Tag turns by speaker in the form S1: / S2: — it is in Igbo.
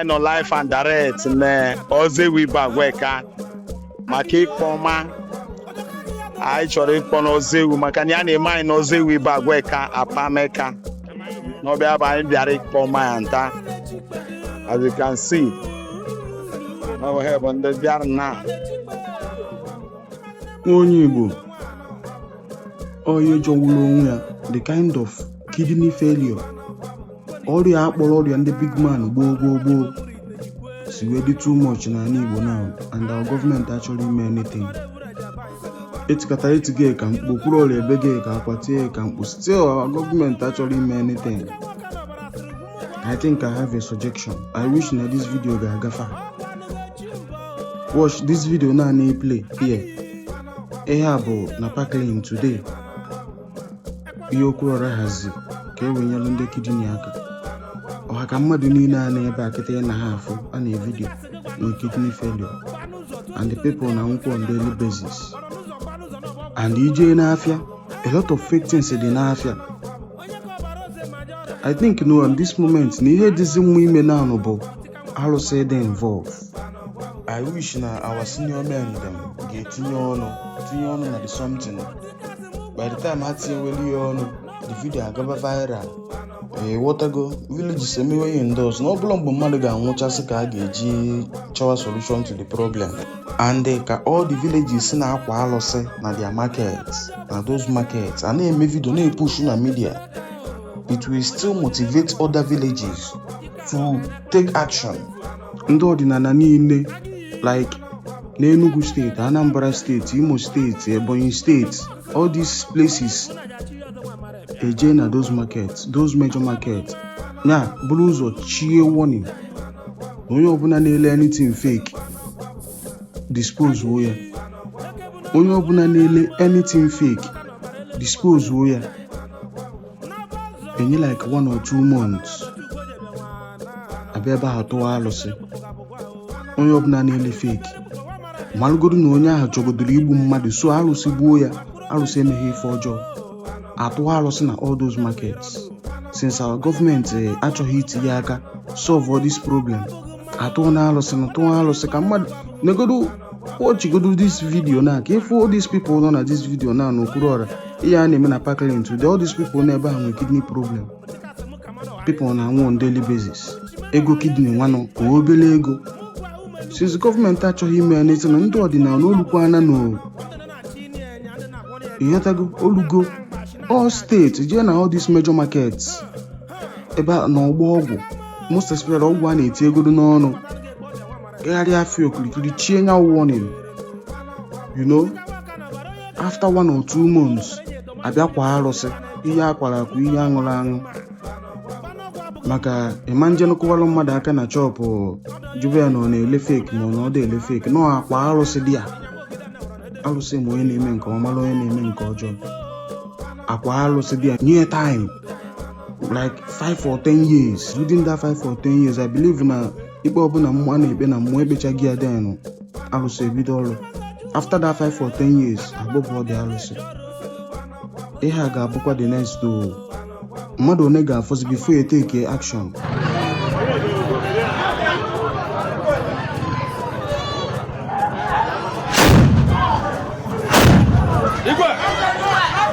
S1: no life and direct na Ozewu Ibagwaaka maka ikpoma anyị chọrọ ịkpọ na Ozewu maka na ya na-eme anyị na Ozewu Ibagwaaka apameka n'ọbịa bụ anyị bịara ikpoma ya nta. As you can see, over here on the bịara na
S2: onye Igbo onye jọgburu onwe ya, the kind of kidney failure, ọrịa akpọrọ ọrịa ndị big man gboo si wee dị too much na Igbo now, and our government actually mean anything. Etikata etige ka mkpu kwuru ọrịa ebege ka akwatie ka mkpu. Still our government actually mean anything. I think I have a suggestion. I wish that this video ga-agafa. Watch this video na play here. Ihe bụ na Parkland today. Ihe okwu ọra hazi ka ewenyelu ndị kidney aka. Ọha ka mmadụ niile a na-ebe akịta na ha afọ a na video no kidney failure, and the people na nwụkwọ on daily basis. And ije n'afịa, a lot of fake things dị n'afịa. I think at this moment na ihe dịzi mma ime na anụ bụ arụsị dị involved. I wish na our senior men them ga-etinye ọnụ na the something. By the time ha tinyeweli ya ọnụ, the video agaba viral. Whatever villages emewe indoors, na ọbụla mgbe mmadụ ga-anwụchasị ka a ga-eji chọwa solution to the problem. And ka all the villages na-akwa alụsị na their markets, na those markets, a na-eme video na-epush na media, it will still motivate other villages to take action. Ndị ọdịnala niile like na Enugu State, Anambra State, Imo State, Ebonyi State, all these places eje na those markets, those major markets. Na buru ụzọ chie warning. Onye ọbụla na-ele anything fake, dispose wo ya. Onye ọbụla na-ele anything fake, dispose wo ya. Enye like 1 or 2 months. Abịa ebe ha tụwa alụsị. Onye ọbụla na-ele fake, malụgodu na onye ahụ chọgodoro igbu mmadụ, so alụsị gbuo ya, alụsị emeghị ife ọjọọ. Atụwa alụsị na all those markets. Since our government achọghị itinye aka solve all this problem, atụwa na alụsị ka mmadụ negodu watchgodu this video na ka if all these people nọ na this video na n'okpuru ọra ihe a na-eme na Parkland today, all these people na ebe ha nwere kidney problem. People na-anwụ on daily basis. Ego kidney nwanụ obele ego. Since the government achọghị ime anything, na ndị ọdịnala olukwana no ihetago olugo all state jee na all these major markets ebe na ọgbọ ọgwụ, most especially ọgwụ a na-eti egodo n'ọnụ gagharịa afọ okirikiri chie nya warning. You know, after 1 or 2 months abịa kwa arụsị, ihe akwara akwa, ihe aṅụrụ aṅụ. Maka emanjenu kụwalụ mmadụ aka na chọpụ jube na ọ na-ele fake ma ọ na ele fake, nọ akwa arụsị dị ya. Arụsị ma onye na-eme nke ọma, onye na-eme nke ọjọọ. Akwa arụsị dị ya nye time like 5 or 10 years. Within that 5 or 10 years, I believe na ikpe ọbụla mmụọ na-ekpe na mmụọ ekpechaghị ya denụ, arụsị ebido ọrụ. After that 5 or 10 years, agbọpụ dị arụsị. Ihe a ga-abụkwa the next though. Mmadụ one ga-afọzi before you take action.